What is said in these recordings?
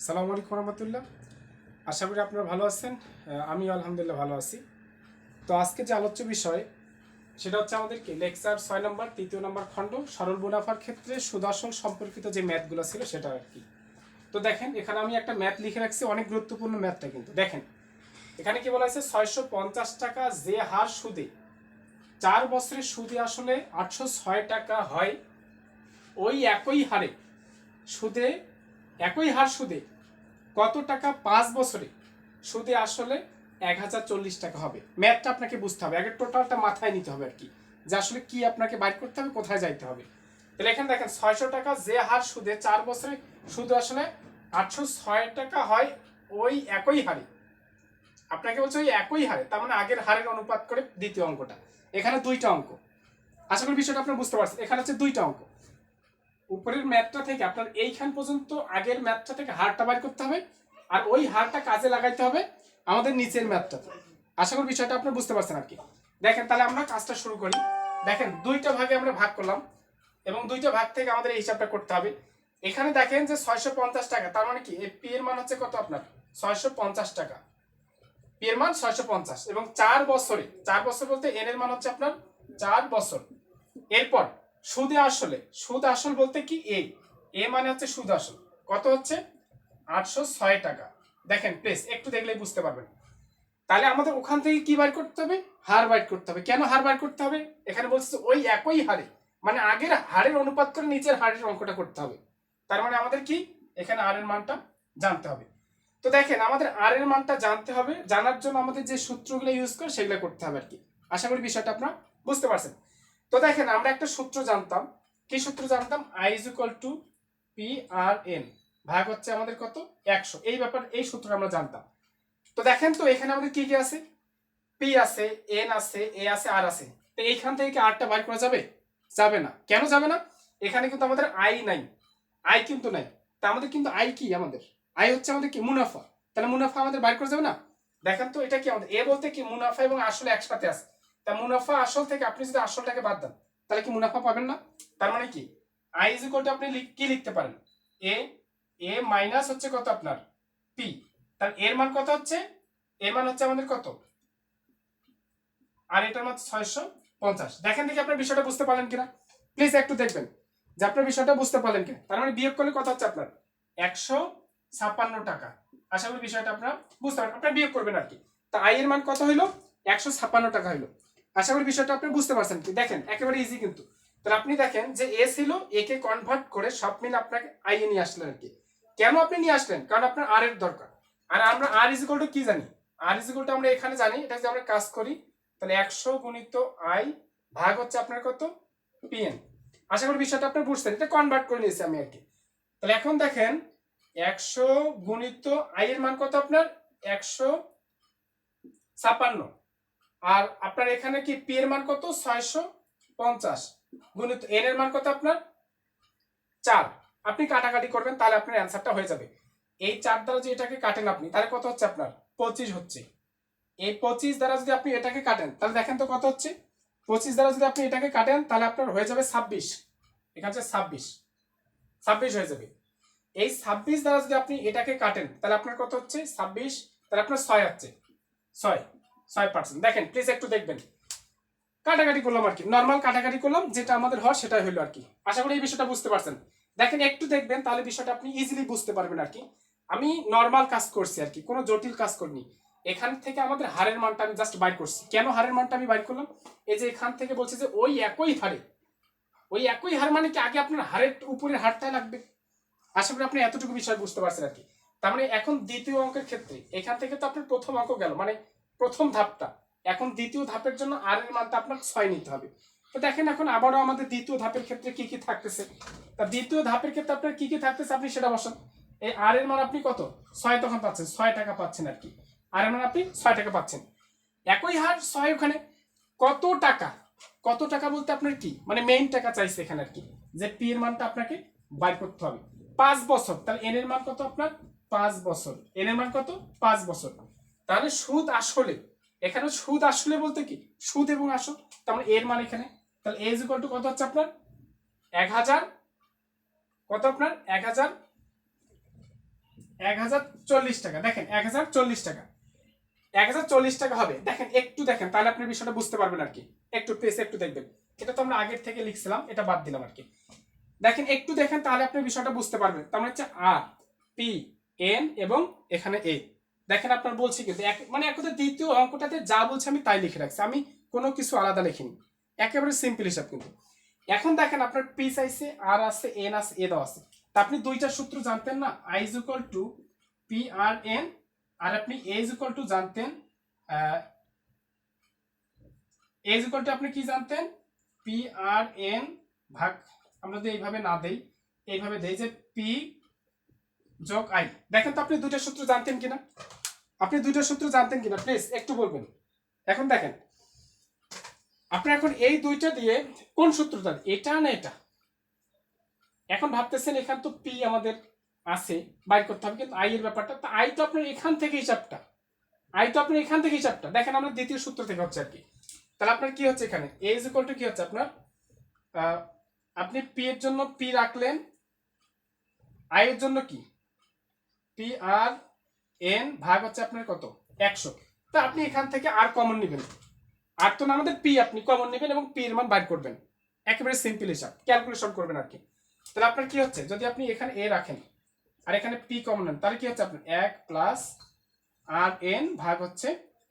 আসসালামু আলাইকুম রহমতুল্লাহ। আশা করি আপনারা ভালো আছেন। আমি আলহামদুলিল্লাহ ভালো আছি। তো আজকে যে আলোচ্য বিষয় সেটা হচ্ছে আমাদের কি লেকচার 6 নম্বর 3য় নম্বর খণ্ড সরল মুনাফার ক্ষেত্রে সুদাসল সম্পর্কিত যে ম্যাথগুলো ছিল সেটা আর কি। তো দেখেন এখানে আমি একটা ম্যাথ লিখে রাখছি, অনেক গুরুত্বপূর্ণ ম্যাথটা কিন্তু দেখেন এখানে কি বলা হয়েছে 650 টাকা যে হার সুদে 4 বছরের সুদে আসলে 806 টাকা হয়, ওই একই হারে সুদে সুদে কত টাকা 5 বছরে সুদে আসলে 1040 টাকা হবে। ম্যাথটা আপনাকে বুঝতে হবে, আগে টোটালটা মাথায় নিতে হবে আর কি, যে আসলে কি আপনাকে বাইর করতে হবে, কোথায় যাইতে হবে। তাহলে এখানে দেখেন 600 টাকা যে হার সুদে 4 বছরে সুদে আসলে 806 টাকা হয়, ওই একই হারে আপনাকে বলছে ওই একই হারে, তার মানে আগের হারের অনুপাত করে দ্বিতীয় অঙ্কটা। এখানে দুইটা অঙ্ক, আশা করি বিষয়টা আপনার বুঝতে পারছেন। এখানে হচ্ছে দুইটা অঙ্ক, উপরের ম্যাথটা থেকে আপনার এইখান পর্যন্ত আগের ম্যাথটা থেকে হারটা বাইর করতে হবে, আর ওই হারটা কাজে লাগাইতে হবে আমাদের নিচের ম্যাথটাতে। আশা করি বিষয়টা আপনি বুঝতে পারছেন আর কি। দেখেন তাহলে আমরা কাজটা শুরু করি। দেখেন দুইটা ভাগে আমরা ভাগ করলাম এবং দুইটা ভাগ থেকে আমাদের এই হিসাবটা করতে হবে। এখানে দেখেন যে 650 টাকা, তার মানে কি এই পি এর মান হচ্ছে কত আপনার 650 টাকা, পি এর মান 650 এবং 4 বছরে, 4 বছর বলতে এন এর মান হচ্ছে আপনার 4 বছর। এরপর সুদে আসলে, সুদ আসল বলতে কি এ মানে হচ্ছে সুদ আসল, কত হচ্ছে 806 টাকা। দেখেন প্লিজ একটু দেখলেই বুঝতে পারবেন। তাহলে আমাদের ওখান থেকে কি বাইর করতে হবে, হার বাইর করতে হবে। কেন হার বাইর করতে হবে, এখানে বলছে ওই একই হারে, মানে আগের হারের অনুপাত করে নিচের হারের অঙ্কটা করতে হবে। তার মানে আমাদের কি এখানে আর এর মানটা জানতে হবে। তো দেখেন আমাদের আর এর মানটা জানতে হবে, জানার জন্য আমাদের যে সূত্রগুলো ইউজ করে সেগুলো করতে হবে আর কি। আশা করি বিষয়টা আপনারা বুঝতে পারছেন। তো দেখেন আমরা একটা সূত্র জানতাম, কি সূত্র জানতাম, I is equal to P R N, ভাগ হচ্ছে আমাদের কত 100, এই ব্যাপার এই সূত্রটা আমরা জানতাম। তো দেখেন তো এখানে আমাদের কি কি আছে, পি আছে, এন আছে, এ আছে, আর আছে। তো এইখান থেকে কি আরটা বাইর করা যাবে? যাবে না। কেন যাবে না? এখানে কিন্তু আমাদের আই নাই, আই কিন্তু নাই। তা আমাদের কিন্তু আই কি, আমাদের আই হচ্ছে আমাদের কি মুনাফা, তাহলে মুনাফা আমাদের বাইর করা যাবে না। দেখেন তো এটা কি আমাদের এ বলতে কি মুনাফা এবং আসলে একসাথে আছে, তা মুনাফা আসল থেকে আপনি যদি আসলটাকে বাদ দেন তাহলে কি মুনাফা পাবেন না। তার মানে কি আই ইজ ইকুয়াল টু আপনি কি লিখতে পারেন, এ এ মাইনাস হচ্ছে কত আপনার পি, তার এর মান কত হচ্ছে, এর মান হচ্ছে আমাদের কত, আর এটার মান 650। দেখেন দেখি আপনার বিষয়টা বুঝতে পারলেন কিনা, প্লিজ একটু দেখবেন যে আপনার বিষয়টা বুঝতে পারলেন কিনা। তার মানে বিয়োগ করলে কত হচ্ছে আপনার 156 টাকা। আশা করি বিষয়টা আপনার বুঝতে পারেন, আপনার বিয়োগ করবেন আর কি। তা আই এর মান কত হইলো 156 টাকা হইলো। আশা করি বিষয়টা আপনি বুঝতে পারছেন কি, দেখেন একেবারে ইজি কিন্তু। তাহলে আপনি দেখেন যে এ ছিল, এ কে কনভার্ট করে সব মিলে আপনাকে আই এ নিয়ে আসলেন আর কি। কেন আপনি নিয়ে আসলেন, কারণ আপনার আর এর দরকার। আর আমরা আর ইজ ইকুয়াল টু কি জানি, আর ইজ ইকুয়াল টু আমরা এখানে জানি, এটা যদি আমরা কাজ করি তাহলে 100 গুণিত আই ভাগ হচ্ছে আপনার কত পিএন। আশা করি বিষয়টা আপনার বুঝছেন, এটা কনভার্ট করে নিয়েছি আমি আর কি। তাহলে এখন দেখেন 100 গুণিত আই এর মান কত আপনার 156, আর আপনার এখানে কি পি এর মান কত 650 গুণিত এন এর মান কত আপনার 4। আপনি কাটাকাটি করবেন তাহলে আপনার অ্যান্সারটা হয়ে যাবে। এই 4 দ্বারা যদি এটাকে কাটেন আপনি তাহলে কত হচ্ছে আপনার 25 হচ্ছে। এই 25 দ্বারা যদি আপনি এটাকে কাটেন তাহলে দেখেন তো কত হচ্ছে, 25 দ্বারা যদি আপনি এটাকে কাটেন তাহলে আপনার হয়ে যাবে 26, এখানে হচ্ছে 26 হয়ে যাবে। এই 26 দ্বারা যদি আপনি এটাকে কাটেন তাহলে আপনার কত হচ্ছে 26, তাহলে আপনার 6 হচ্ছে, 6%। দেখেন প্লিজ একটু দেখবেন, কাটাকাটি করলাম আর কি, নর্মাল কাটাকাটি করলাম, যেটা আমাদের হয় সেটাই হলো আর কি। আশা করি এই বিষয়টা বুঝতে পারছেন। দেখেন একটু দেখবেন তাহলে বিষয়টা আপনি ইজিলি বুঝতে পারবেন আর কি। আমি নর্মাল কাজ করছি আর কি, কোনো জটিল কাজ করিনি। এখান থেকে আমাদের হারের মানটা আমি জাস্ট বাইর করছি। কেন হারের মানটা আমি বাইর করলাম, এই যে এখান থেকে বলছে যে ওই একই হারে, ওই একই হার মানে কি আগে আপনার হারের উপরের হারটাই লাগবে। আশা করি আপনি এতটুকু বিষয় বুঝতে পারছেন আর কি। তার মানে এখন দ্বিতীয় অঙ্কের ক্ষেত্রে এখান থেকে তো আপনার প্রথম অঙ্ক গেল, মানে প্রথম ধাপটা। এখন দ্বিতীয় ধাপের জন্য আর এর মানটা আপনার 6 নিতে হবে। তো দেখেন এখন আবারও আমাদের দ্বিতীয় ধাপের ক্ষেত্রে কি কি থাকতেছে, তা দ্বিতীয় ধাপের ক্ষেত্রে আপনার কি কি থাকতেছে আপনি সেটা বসান। এই আর এর মান আপনি কত 6 তখন পাচ্ছেন, 6 টাকা পাচ্ছেন আর কি। আর এর মান আপনি 6 টাকা পাচ্ছেন, একই হার 6 ওখানে। কত টাকা, কত টাকা বলতে আপনার কি মানে মেইন টাকা চাইছে এখানে আর কি, যে পি এর মানটা আপনাকে বাইর করতে হবে। 5 বছর, তাহলে এন এর মান কত আপনার 5 বছর, এন এর মান কত 5 বছর। তাহলে সুদ আসলে, এখানে সুদ আসলে বলতে কি সুদ এবং আসল, তার মানে এর মান এখানে, তাহলে এ ইজ ইকুয়াল টু কত হচ্ছে আপনার 1000, কত আপনার 1000, 1040 টাকা। দেখেন 1040 টাকা, 1040 টাকা হবে। দেখেন একটু দেখেন, তাহলে আপনি বিষয়টা বুঝতে পারবেন আর কি। একটু প্লেস একটু দেখবেন, এটা তো আমরা আগের থেকে লিখছিলাম, এটা বাদ দিলাম আর কি। দেখেন একটু দেখেন, তাহলে আপনি বিষয়টা বুঝতে পারবেন। তার মানে হচ্ছে আর পি এন এবং এখানে এ। দেখেন আপনার বলছি কিন্তু মানে এক কথা দ্বিতীয় অঙ্কটাতে যা বলছে আমি তাই লিখে রাখছি, আমি কোনো কিছু আলাদা লিখিনি, একেবারে সিম্পল হিসাব কিন্তু। এখন দেখেন আপনার পি চাইছে, আর আছে, এন আছে, এ দাও আছে। তা আপনি দুইটা সূত্র জানতেন না, I is equal to P R N, আর আপনি এ ইজ ইকুয়াল টু জানতেন, এ ইজ ইকুয়াল টু আপনি কি জানতেন, পি আর এন ভাগ, আমরা যদি এইভাবে না দেই, এইভাবে দেই যে পি যোগ আই। দেখেন তো আপনি দুইটা সূত্র জানতেন কিনা, আপনি দুইটা সূত্র জানতেন কিনা প্লিজ একটু বলবেন। এখন দেখেন আপনি এখন এই দুইটা দিয়ে কোন সূত্রটা, এটা না এটা, এখন ভাবতেছেন এখান তো পি আমাদের আছে, বাইর করতে হবে, কিন্তু আই এর ব্যাপারটা তো, আই তো আপনার এখান থেকে হিসাবটা, আই তো আপনার এখান থেকে হিসাবটা, দেখেন আমরা দ্বিতীয় সূত্র থেকে হচ্ছে আর কি। তাহলে আপনার কি হচ্ছে এখানে, এ ইজ ইকুয়াল টু কি হচ্ছে আপনার, আপনি পি এর জন্য পি রাখলেন, আই এর জন্য কি পি আর এন ভাগ হচ্ছে আপনার কত 100। তা আপনি এখান থেকে আর কমন নেবেন, আর তো না আমাদের পি, আপনি কমন নেবেন এবং পি এর মান বাইর করবেন, একেবারে সিম্পল হিসাব, ক্যালকুলেশন করবেন আর কি। তাহলে আপনার কি হচ্ছে, যদি আপনি এখানে এ রাখেন আর এখানে পি কমন নেন, তাহলে কি হচ্ছে আপনার 1 প্লাস আর এন ভাগ হচ্ছে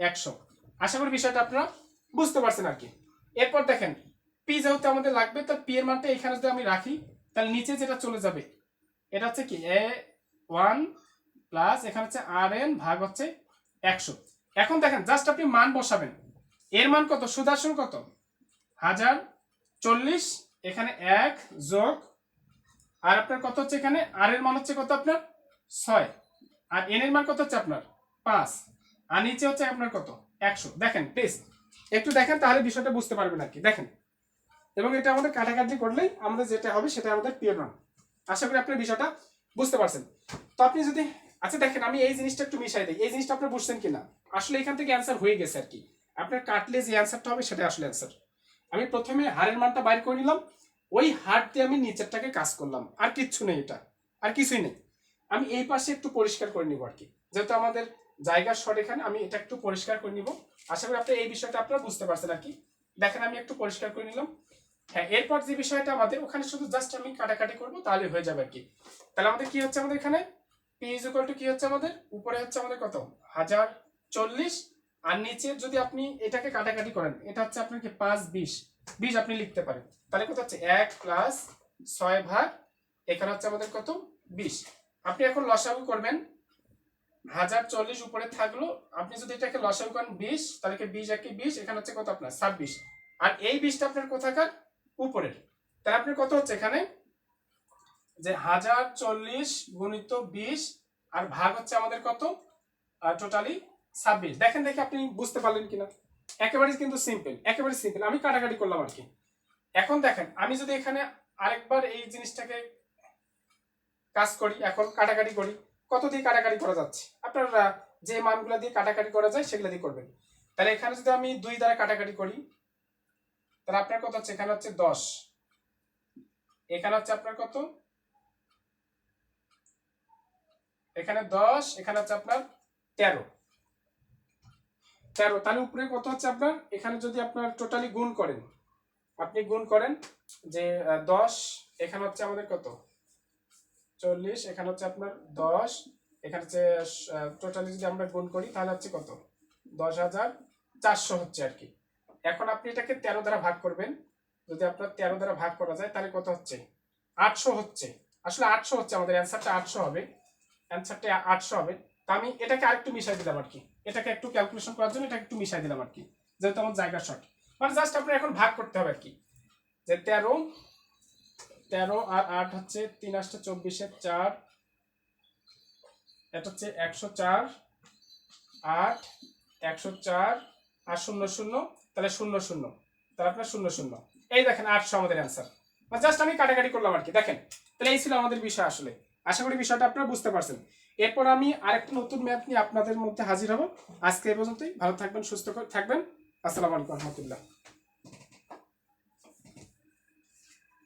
100। আশা করি বিষয়টা আপনারা বুঝতে পারছেন আর কি। এরপর দেখেন পি যেহেতু আমাদের লাগবে, তো পি এর মানটা এখানে যদি আমি রাখি, তাহলে নিচে যেটা চলে যাবে এটা হচ্ছে কি এ 1 প্লাস এখানে হচ্ছে আর এন ভাগ হচ্ছে 100। এখন দেখেন জাস্ট আপনি মান বসাবেন, এর মান কত, সুদর্শন কত 1040, এখানে 1 যোগ, আর আপনার কত হচ্ছে এখানে, আর এর মান হচ্ছে কত আপনার 6, আর এন এর মান কত হচ্ছে আপনার 5, আর নিচে হচ্ছে আপনার কত 100। দেখেন প্লিজ একটু দেখেন, তাহলে বিষয়টা বুঝতে পারবেন আর কি। দেখেন, এবং এটা আমাদের কাটাকাটি করলেই আমাদের যেটা হবে সেটা আমাদের পিওর মান। আশা করি আপনি বিষয়টা বুঝতে পারছেন। তো আপনি যদি, আচ্ছা দেখেন আমি এই জিনিসটা একটু মিশাই দিই, এই জিনিসটা আপনি বুঝছেন কিনা, আসলে এখান থেকে অ্যান্সার হয়ে গেছে আর কি। আপনার কাটলে যে অ্যান্সারটা হবে সেটা আসলে অ্যান্সার। আমি প্রথমে হারের মানটা বাইর করে নিলাম, ওই হার দিয়ে আমি নিচেরটাকে কাজ করলাম, আর কিচ্ছু নেই, এটা আর কিছুই নেই। আমি এই পাশে একটু পরিষ্কার করে নিব আর কি, যেহেতু আমাদের জায়গার শর্ট এখানে, আমি এটা একটু পরিষ্কার করে নিব। আশা করি আপনি এই বিষয়টা আপনারা বুঝতে পারছেন আর কি। দেখেন আমি একটু পরিষ্কার করে নিলাম। হ্যাঁ, এরপর যে বিষয়টা আমাদের ওখানে শুধু জাস্ট আমি কাটাকাটি করব, তাহলে হয়ে যাবে আর কি। তাহলে আমাদের কি হচ্ছে, আমাদের এখানে পি ইজ ইকুয়াল টু কি হচ্ছে, আমাদের উপরে হচ্ছে আমাদের কত 1040, আর নিচে যদি আপনি এটাকে কাটাকাটি করেন, এটা হচ্ছে আপনার কি 5 20 20 আপনি লিখতে পারেন। তাহলে কত হচ্ছে 1 প্লাস 6 ভাগ, এখানে হচ্ছে আমাদের কত 20। আপনি এখন লসাগু করবেন, 1040 উপরে থাকলো, আপনি যদি এটাকে লসাগু করেন 20, তাহলে কি 20 একে 20, এখানে হচ্ছে কত আপনার 26, আর এই 20টা আপনার কোথাকার উপরের। তাহলে আপনার কত হচ্ছে এখানে যে 1040 গুণিত 20, আর ভাগ হচ্ছে আমাদের কত টোটালি 26। দেখেন দেখি আপনি বুঝতে পারলেন কিনা, একেবারে কিন্তু সিম্পল, একেবারে সিম্পল, আমি কাটাকাটি করলাম আর কি। এখন দেখেন আমি যদি এখানে আরেকবার এই জিনিসটাকে কাজ করি, এখন কাটাকাটি করি, কত দিয়ে কাটাকাটি করা যাচ্ছে, আপনারা যে মানগুলো দিয়ে কাটাকাটি করা যায় সেগুলো দিয়ে করবেন। তাহলে এখানে যদি আমি 2 দ্বারা কাটাকাটি করি, তাহলে আপনার কত হচ্ছে, এখানে হচ্ছে 10, এখানে হচ্ছে আপনার কত, এখানে 10, এখানে হচ্ছে আপনার 13, তাহলে উপরে কত হচ্ছে আপনার, এখানে যদি আপনার টোটালি গুণ করেন, আপনি গুণ করেন যে 10, এখানে হচ্ছে আমাদের কত 40, এখানে হচ্ছে আপনার 10, এখানে হচ্ছে টোটালি যদি আমরা গুণ করি তাহলে হচ্ছে কত 10,400 হচ্ছে আর কি। এখন আপনি এটাকে 13 দ্বারা ভাগ করবেন, যদি আপনার 13 দ্বারা ভাগ করা যায় তাহলে কত হচ্ছে 800 হচ্ছে, আসলে 800 হচ্ছে, আমাদের অ্যান্সারটা 800 হবে, অ্যান্সারটা 800 হবে। তা আমি এটাকে আরেকটু মিশাই দিলাম আর কি, এটাকে একটু ক্যালকুলেশন করার জন্য এটাকে একটু মিশাই দিলাম আর কি, যেহেতু আমার জায়গা শর্ট, মানে জাস্ট আপনার এখন ভাগ করতে হবে আর কি, যে 13 আর 8 হচ্ছে 3 8 24 4, এটা হচ্ছে 104, 8 104 আর 0 0, তাহলে 0 0, তাহলে আপনার 0 0, এই দেখেন 800 আমাদের অ্যান্সার, মানে জাস্ট আমি কাটাকাটি করলাম আর কি। দেখেন তাহলে এই ছিল আমাদের বিষয় আসলে, আশা করি বিষয়টা আপনারা বুঝতে পারছেন। এরপর আমি আরেকটা নতুন ম্যাথ নিয়ে আপনাদের মধ্যে হাজির হব। আজকে এই পর্যন্তই, ভালো থাকবেন, সুস্থ থাকবেন, আসসালামু আলাইকুম রহমতুল্লাহ।